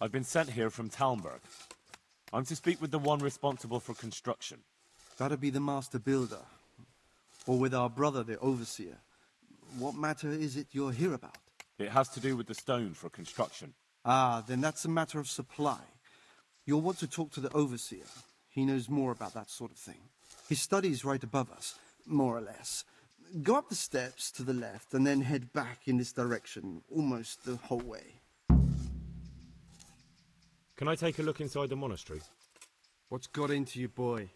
I've been sent here from Talmberg. I'm to speak with the one responsible for construction. That'd be the master builder. Or with our brother, the overseer. What matter is it you're here about? It has to do with the stone for construction. Ah, then that's a matter of supply. You'll want to talk to the overseer. He knows more about that sort of thing. His study's right above us, more or less. Go up the steps to the left and then head back in this direction, almost the whole way. Can I take a look inside the monastery? What's got into you, boy?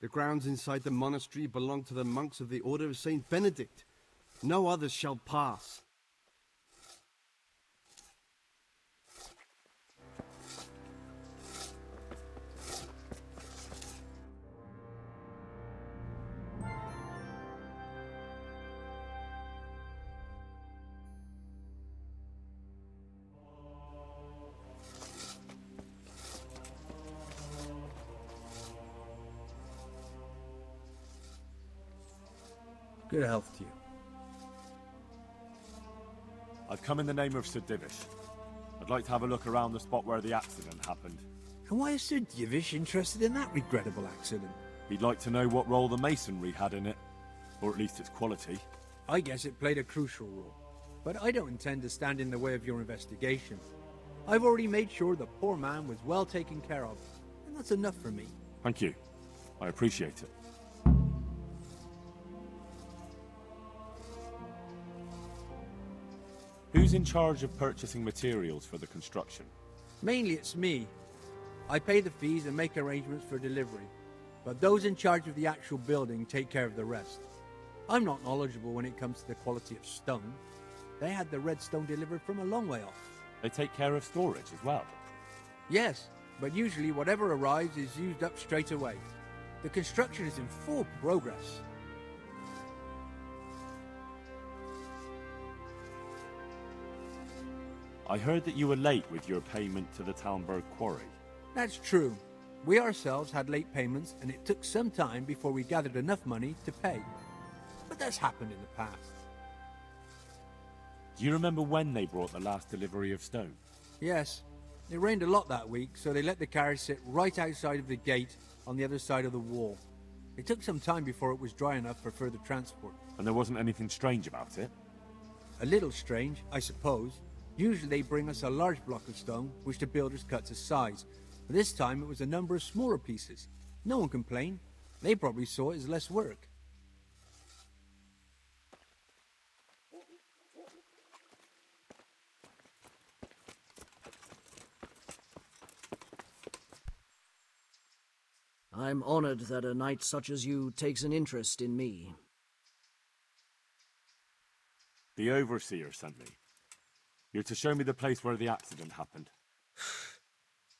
The grounds inside the monastery belong to the monks of the Order of Saint Benedict. No others shall pass. Good health to you. I've come in the name of Sir Davish. I'd like to have a look around the spot where the accident happened. And why is Sir Davish interested in that regrettable accident? He'd like to know what role the masonry had in it, or at least its quality. I guess it played a crucial role. But I don't intend to stand in the way of your investigation. I've already made sure the poor man was well taken care of, and that's enough for me. Thank you. I appreciate it. Who's in charge of purchasing materials for the construction? Mainly it's me. I pay the fees and make arrangements for delivery, but those in charge of the actual building take care of the rest. I'm not knowledgeable when it comes to the quality of stone. They had the red stone delivered from a long way off. They take care of storage as well. Yes, but usually whatever arrives is used up straight away. The construction is in full progress. I heard that you were late with your payment to the Talmberg Quarry. That's true. We ourselves had late payments, and it took some time before we gathered enough money to pay. But that's happened in the past. Do you remember when they brought the last delivery of stone? Yes, it rained a lot that week, so they let the carriage sit right outside of the gate on the other side of the wall. It took some time before it was dry enough for further transport. And there wasn't anything strange about it? A little strange, I suppose. Usually they bring us a large block of stone, which the builders cut to size. But this time it was a number of smaller pieces. No one complained. They probably saw it as less work. I'm honored that a knight such as you takes an interest in me. The overseer sent me. You're to show me the place where the accident happened.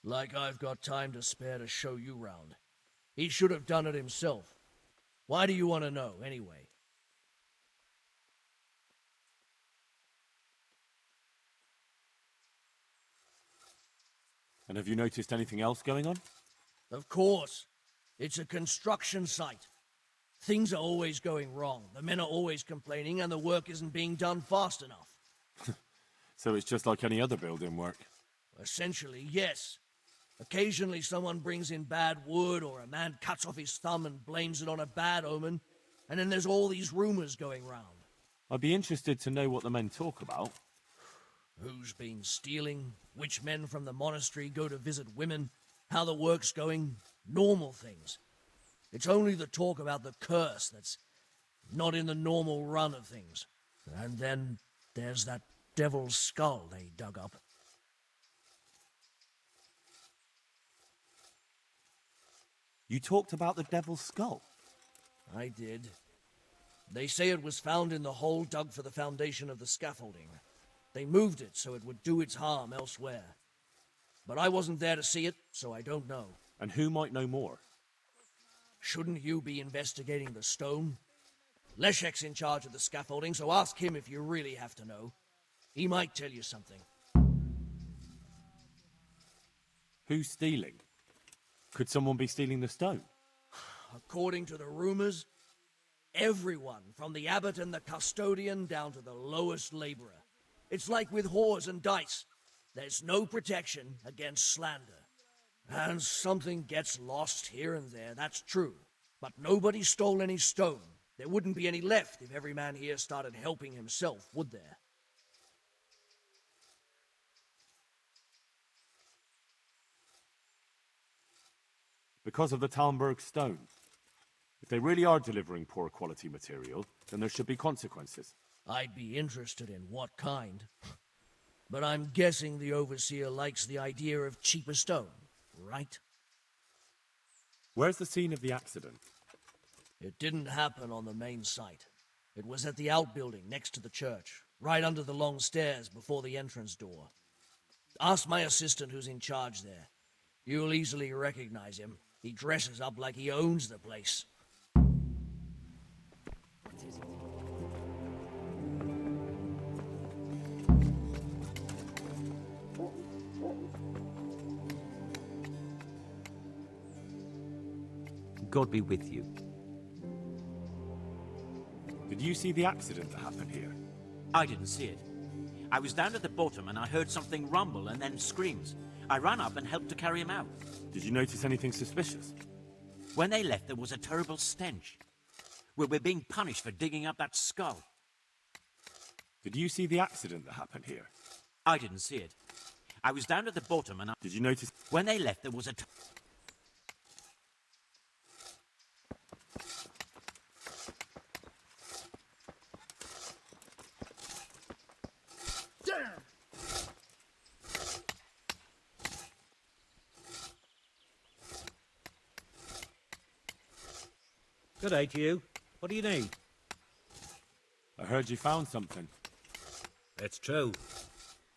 Like I've got time to spare to show you round. He should have done it himself. Why do you want to know, anyway? And have you noticed anything else going on? Of course. It's a construction site. Things are always going wrong. The men are always complaining, and the work isn't being done fast enough. So it's just like any other building work? Essentially, yes. Occasionally someone brings in bad wood, or a man cuts off his thumb and blames it on a bad omen, and then there's all these rumors going round. I'd be interested to know what the men talk about. Who's been stealing, which men from the monastery go to visit women, how the work's going, normal things. It's only the talk about the curse that's not in the normal run of things. And then there's that devil's skull they dug up. You talked about the devil's skull? I did. They say it was found in the hole dug for the foundation of the scaffolding. They moved it so it would do its harm elsewhere. But I wasn't there to see it, so I don't know. And who might know more? Shouldn't you be investigating the stone? Leszek's in charge of the scaffolding, so ask him if you really have to know. He might tell you something. Who's stealing? Could someone be stealing the stone? According to the rumors, everyone, from the abbot and the custodian down to the lowest laborer. It's like with whores and dice. There's no protection against slander. And something gets lost here and there, that's true. But nobody stole any stone. There wouldn't be any left if every man here started helping himself, would there? Because of the Talmberg stone. If they really are delivering poor quality material, then there should be consequences. I'd be interested in what kind. But I'm guessing the Overseer likes the idea of cheaper stone, right? Where's the scene of the accident? It didn't happen on the main site. It was at the outbuilding next to the church, right under the long stairs before the entrance door. Ask my assistant who's in charge there. You'll easily recognize him. He dresses up like he owns the place. God be with you. Did you see the accident that happened here? I didn't see it. I was down at the bottom and I heard something rumble and then screams. I ran up and helped to carry him out. Did you notice anything suspicious? When they left, there was a terrible stench. We're being punished for digging up that skull. Did you see the accident that happened here? I didn't see it. I was down at the bottom and Did you notice... when they left, there was a... Good day to you. What do you need? I heard you found something. It's true.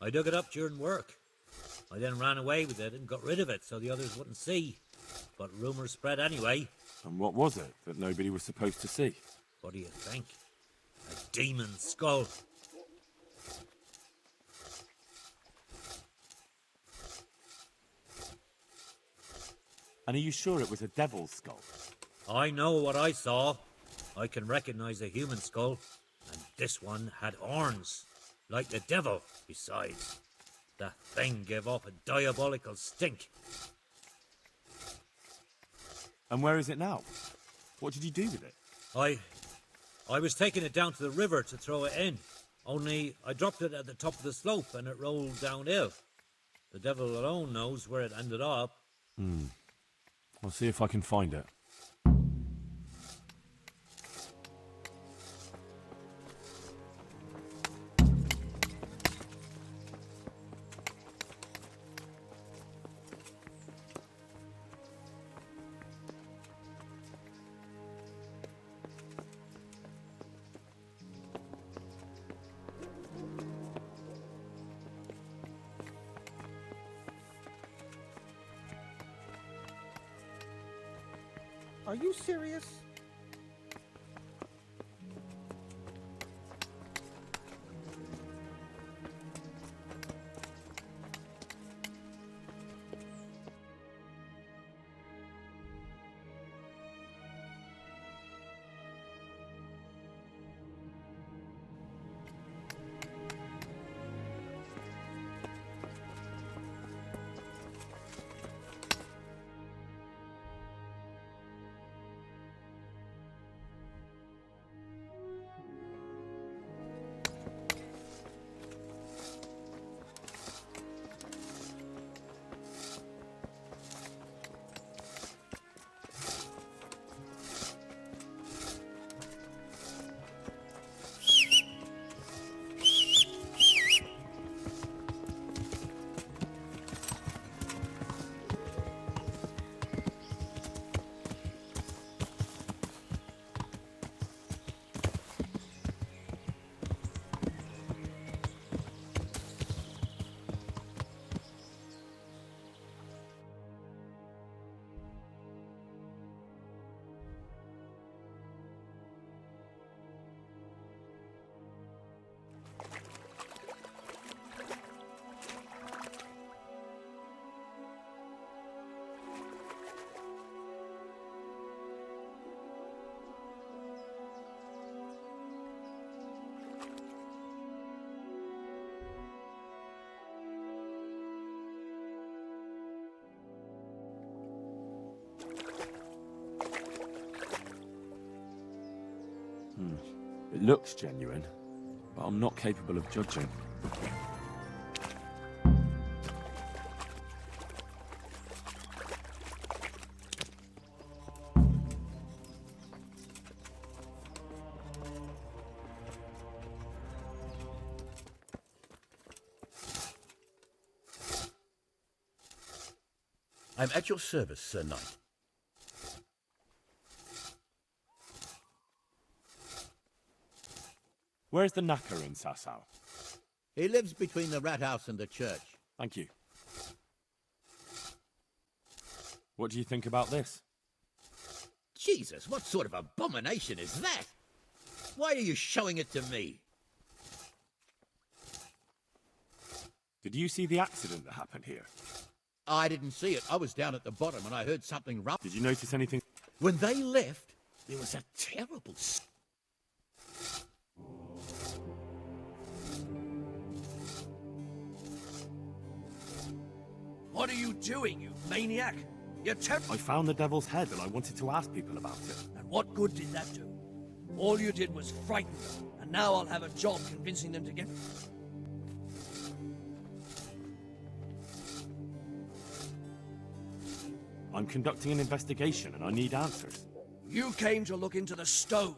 I dug it up during work. I then ran away with it and got rid of it so the others wouldn't see. But rumours spread anyway. And what was it that nobody was supposed to see? What do you think? A demon skull. And are you sure it was a devil's skull? I know what I saw. I can recognize a human skull. And this one had horns. Like the devil, besides. That thing gave off a diabolical stink. And where is it now? What did you do with it? I was taking it down to the river to throw it in. Only I dropped it at the top of the slope and it rolled downhill. The devil alone knows where it ended up. I'll see if I can find it. Are you serious? It looks genuine, but I'm not capable of judging. I'm at your service, Sir Knight. Where's the knacker in Sasau? He lives between the rat house and the church. Thank you. What do you think about this? Jesus, what sort of abomination is that? Why are you showing it to me? Did you see the accident that happened here? I didn't see it. I was down at the bottom and I heard something rumble. Did you notice anything? When they left, there was a terrible... What are you doing, you maniac? You're I found the devil's head and I wanted to ask people about it. And what good did that do? All you did was frighten them, and now I'll have a job convincing them to get... I'm conducting an investigation and I need answers. You came to look into the stone,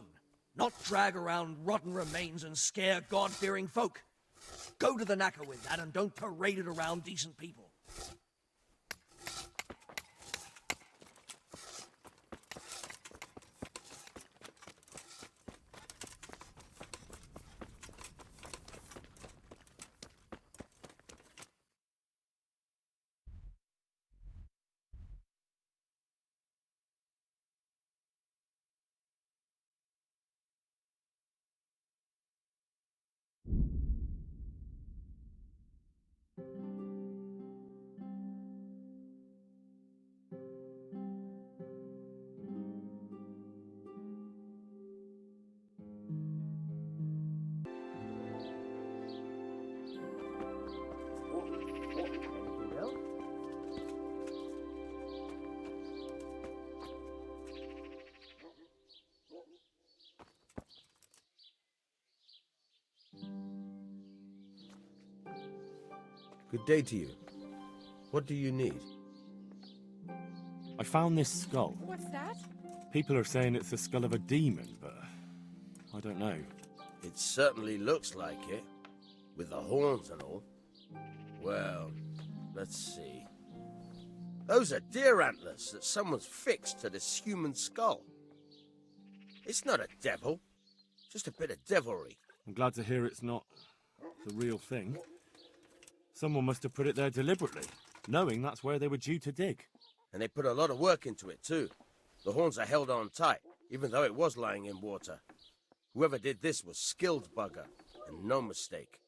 not drag around rotten remains and scare God-fearing folk. Go to the knacker with that and don't parade it around decent people. Good day to you. What do you need? I found this skull. What's that? People are saying it's the skull of a demon, but I don't know. It certainly looks like it, with the horns and all. Well, let's see. Those are deer antlers that someone's fixed to this human skull. It's not a devil, just a bit of devilry. I'm glad to hear it's not the real thing. Someone must have put it there deliberately, knowing that's where they were due to dig. And they put a lot of work into it, too. The horns are held on tight, even though it was lying in water. Whoever did this was skilled bugger, and no mistake.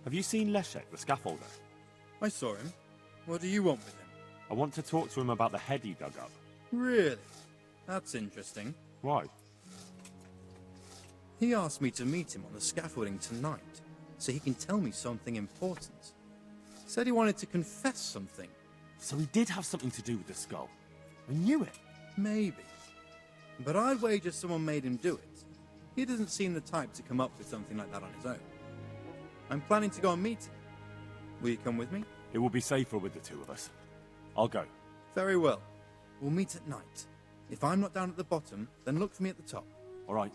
Have you seen Leszek, the scaffolder? I saw him. What do you want with him? I want to talk to him about the head he dug up. Really? That's interesting. Why? He asked me to meet him on the scaffolding tonight, so he can tell me something important. Said he wanted to confess something. So he did have something to do with the skull. I knew it. Maybe. But I'd wager someone made him do it. He doesn't seem the type to come up with something like that on his own. I'm planning to go and meet him. Will you come with me? It will be safer with the two of us. I'll go. Very well. We'll meet at night. If I'm not down at the bottom, then look for me at the top. All right.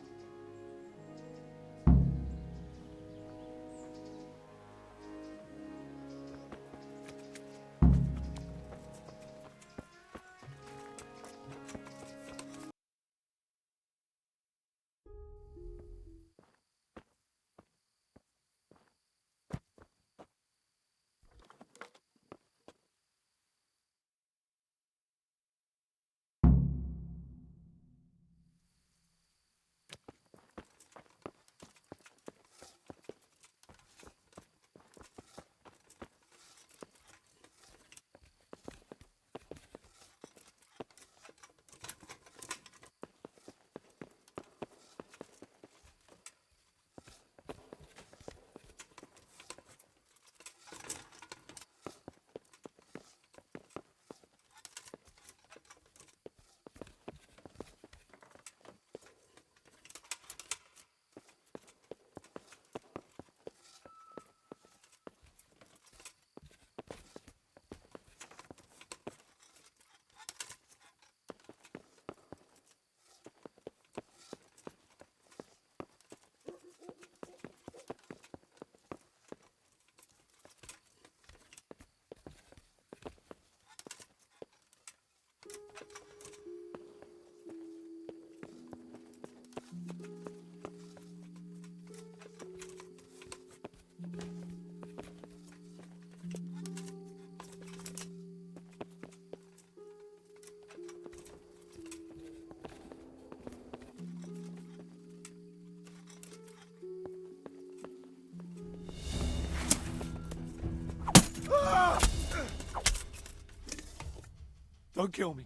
Don't kill me.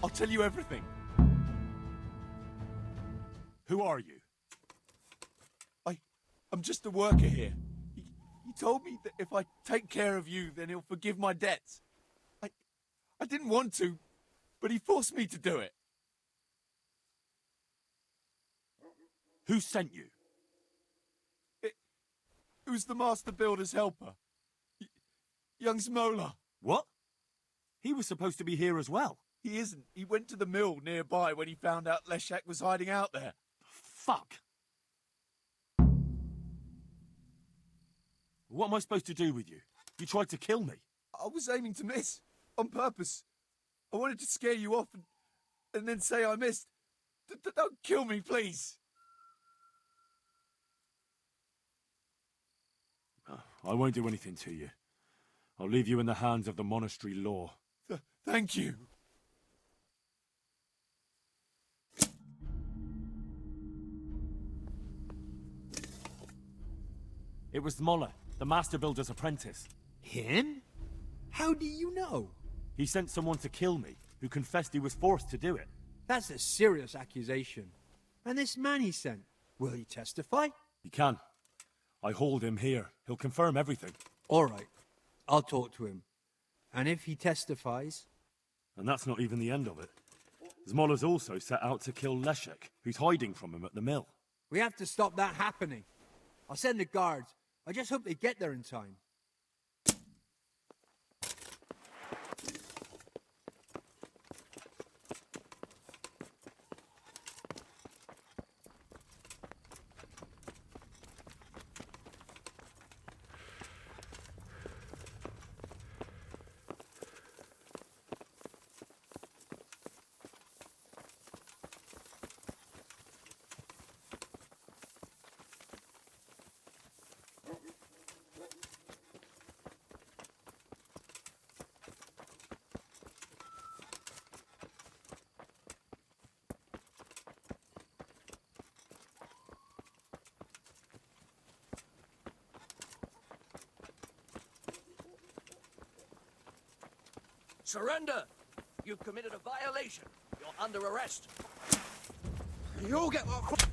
I'll tell you everything. Who are you? I'm just a worker here. He told me that if I take care of you, then he'll forgive my debts. I didn't want to, but he forced me to do it. Who sent you? It was the Master Builder's helper. Young Smola. What? He was supposed to be here as well. He isn't. He went to the mill nearby when he found out Leshek was hiding out there. Fuck. What am I supposed to do with you? You tried to kill me. I was aiming to miss. On purpose. I wanted to scare you off and then say I missed. Don't kill me, please. I won't do anything to you. I'll leave you in the hands of the monastery law. Thank you. It was Moller, the Master Builder's apprentice. Him? How do you know? He sent someone to kill me, who confessed he was forced to do it. That's a serious accusation. And this man he sent, will he testify? He can. I hold him here. He'll confirm everything. All right. I'll talk to him. And if he testifies... And that's not even the end of it. Zmola's also set out to kill Leshek, who's hiding from him at the mill. We have to stop that happening. I'll send the guards. I just hope they get there in time. Surrender! You've committed a violation. You're under arrest. You'll get what...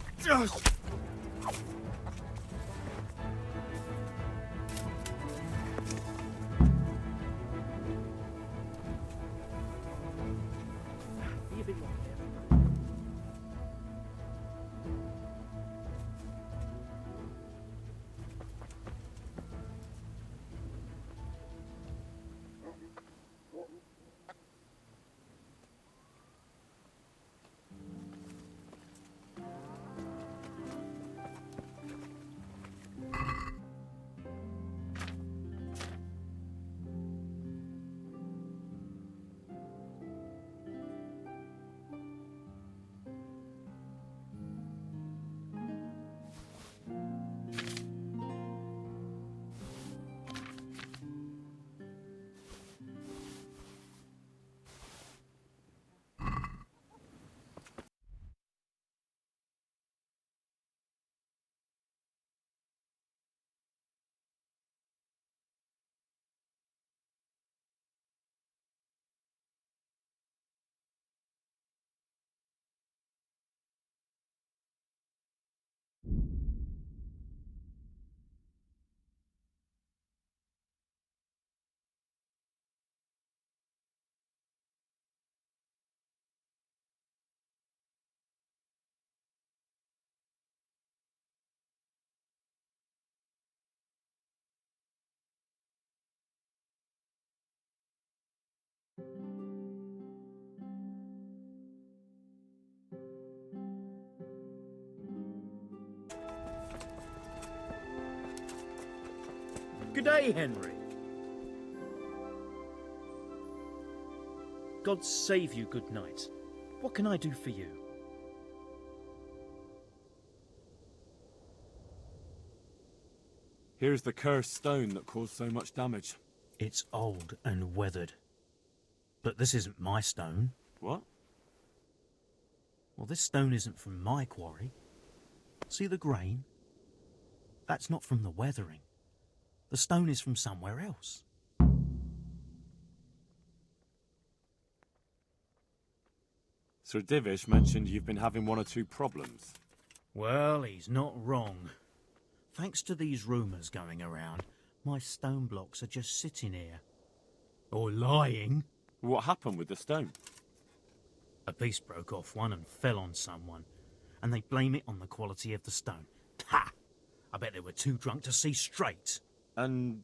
Good day, Henry. God save you, good knight. What can I do for you? Here's the cursed stone that caused so much damage. It's old and weathered. But this isn't my stone. What? Well, this stone isn't from my quarry. See the grain? That's not from the weathering. The stone is from somewhere else. Sir Davish mentioned you've been having one or two problems. Well, he's not wrong. Thanks to these rumours going around, my stone blocks are just sitting here. Or lying. What happened with the stone? A piece broke off one and fell on someone, and they blame it on the quality of the stone. Ha! I bet they were too drunk to see straight. And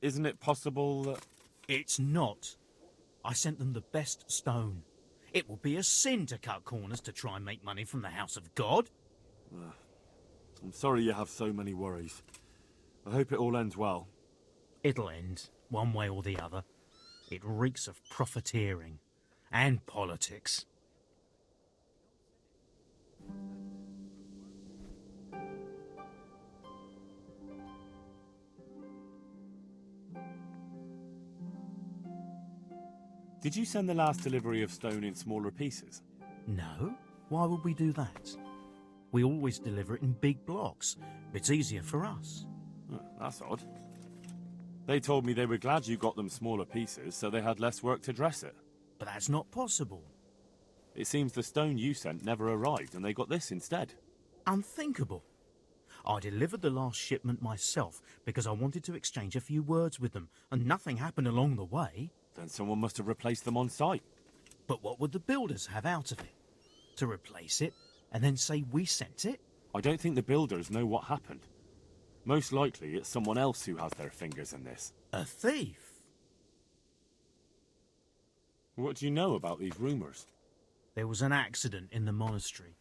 isn't it possible that... It's not. I sent them the best stone. It will be a sin to cut corners to try and make money from the house of God. I'm sorry you have so many worries. I hope it all ends well. It'll end, one way or the other. It reeks of profiteering and politics. Did you send the last delivery of stone in smaller pieces? No. Why would we do that? We always deliver it in big blocks. It's easier for us. Oh, that's odd. They told me they were glad you got them smaller pieces, so they had less work to dress it. But that's not possible. It seems the stone you sent never arrived, and they got this instead. Unthinkable. I delivered the last shipment myself because I wanted to exchange a few words with them, and nothing happened along the way. Then someone must have replaced them on site. But what would the builders have out of it? To replace it, and then say we sent it? I don't think the builders know what happened. Most likely it's someone else who has their fingers in this. A thief? What do you know about these rumours? There was an accident in the monastery,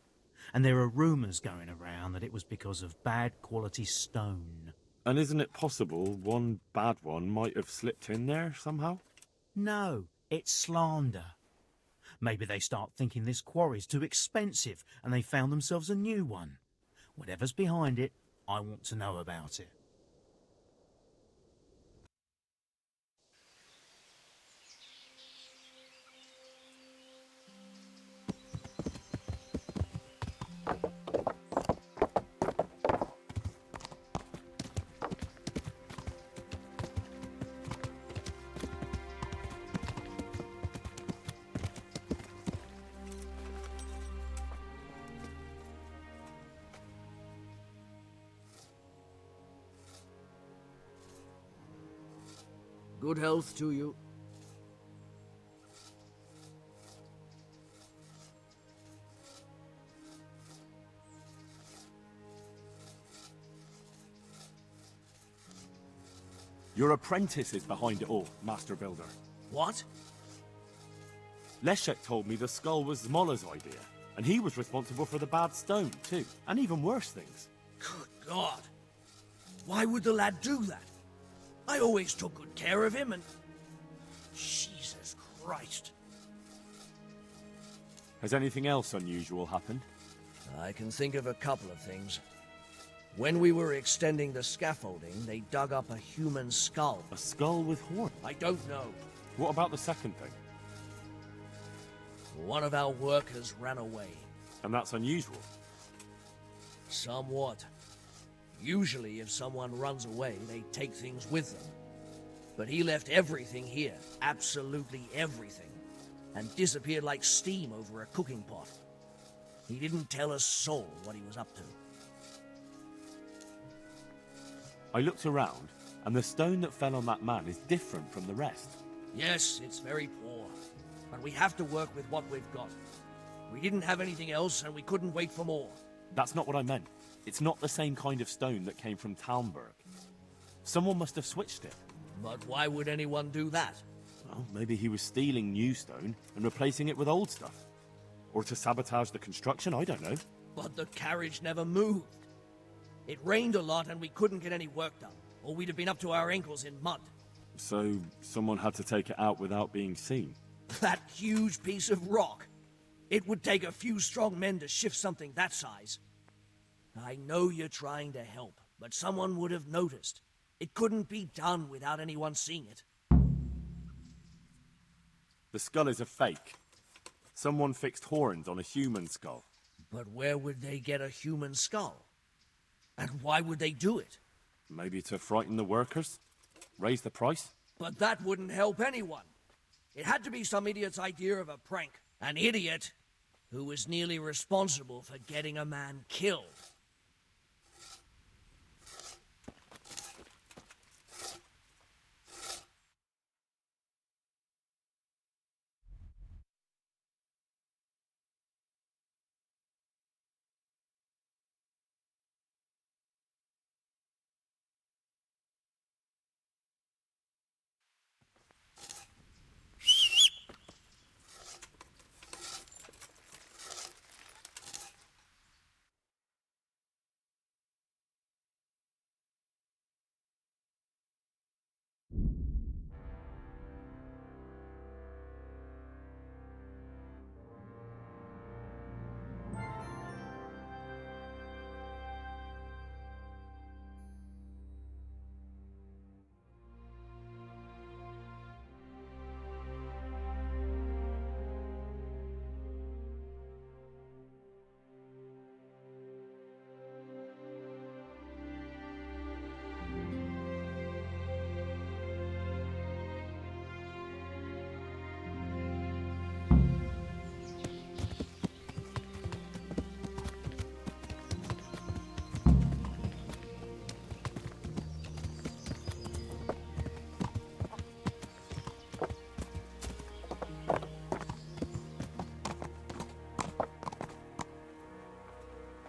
and there are rumours going around that it was because of bad quality stone. And isn't it possible one bad one might have slipped in there somehow? No, it's slander. Maybe they start thinking this quarry's too expensive and they found themselves a new one. Whatever's behind it, I want to know about it. Good health to you. Your apprentice is behind it all, Master Builder. What? Leszek told me the skull was Zmola's idea, and he was responsible for the bad stone, too, and even worse things. Good God. Why would the lad do that? I always took good care of him, and... Jesus Christ. Has anything else unusual happened? I can think of a couple of things. When we were extending the scaffolding, they dug up a human skull. A skull with horns? I don't know. What about the second thing? One of our workers ran away. And that's unusual? Somewhat. Usually, if someone runs away, they take things with them. But he left everything here, absolutely everything, and disappeared like steam over a cooking pot. He didn't tell a soul what he was up to. I looked around, and the stone that fell on that man is different from the rest. Yes, it's very poor, but we have to work with what we've got. We didn't have anything else, and we couldn't wait for more. That's not what I meant. It's not the same kind of stone that came from Talmberg. Someone must have switched it. But why would anyone do that? Well, maybe he was stealing new stone and replacing it with old stuff. Or to sabotage the construction, I don't know. But the carriage never moved. It rained a lot and we couldn't get any work done, or we'd have been up to our ankles in mud. So, someone had to take it out without being seen. That huge piece of rock. It would take a few strong men to shift something that size. I know you're trying to help, but someone would have noticed. It couldn't be done without anyone seeing it. The skull is a fake. Someone fixed horns on a human skull. But where would they get a human skull? And why would they do it? Maybe to frighten the workers? Raise the price? But that wouldn't help anyone. It had to be some idiot's idea of a prank. An idiot who was nearly responsible for getting a man killed.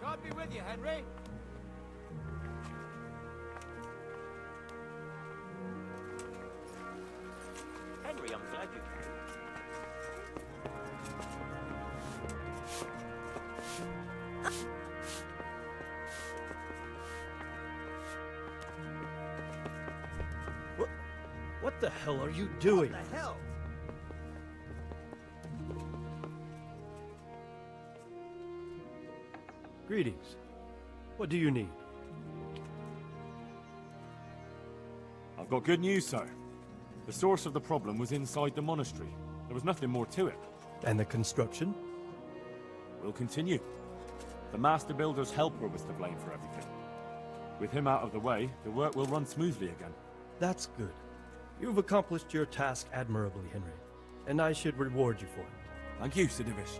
God be with you, Henry. Henry, I'm glad you came. What the hell are you doing? What the hell? Greetings. What do you need? I've got good news, sir. The source of the problem was inside the monastery. There was nothing more to it. And the construction? We'll continue. The Master Builder's helper was to blame for everything. With him out of the way, the work will run smoothly again. That's good. You've accomplished your task admirably, Henry. And I should reward you for it. Thank you, Sir Davish.